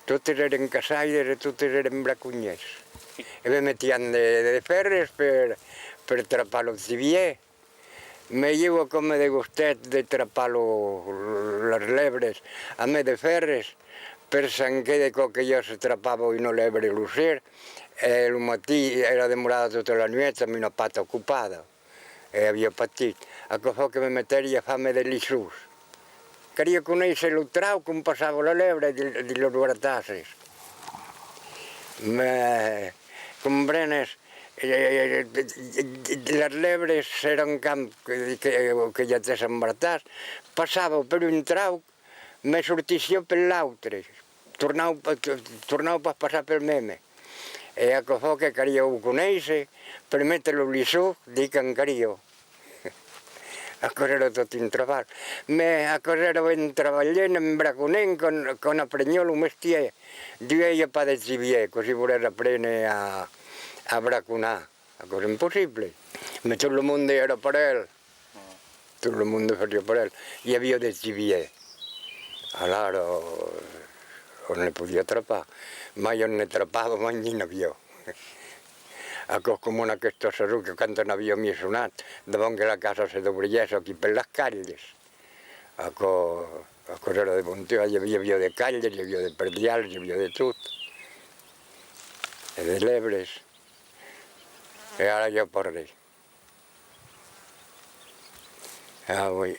Totes eren caçaires i totes eren bracunyers. I me metien de ferres per atrapar los gibiers. Me llevo com de gustet de atrapar les lebres, a me de ferres, per sangue de que jo s'atrapava una lebre a l'ocer, el matí era demorada tota la nit amb una pata ocupada, havia patit. A que fa que me meteria fame de lissús. Queria conèixer el trau com passava la lebre de los bratasses. Comprendes? Les lebres era un camp que ja té sembratàs, passava per un trau, me sortia per l'altre, tornava a passar per meme. E a que fa que queria ho conèixer, per metre-lo lissú, dic en queria. A cosa era tot un treball. A cosa era ben treballant, en braconent, con aprenyor el mestier. Diu pa de gibier, così voler aprendre a braconar. A cosa impossible. Ma tot el món era per ell. Tot el món feia per ell. Hi havia de gibier. Allora, on ne podia atrapar. Mai on ne atrapava, mai ni n'avió. Com en aquesta salut que quan n'havia m'hi sonat, davant que la casa se doblés aquí per les calles. A cosa era de bon temps, hi havia de calles, hi havia de perdials, hi havia de tot. I de lebres. I ara ja per res. Ah, ui.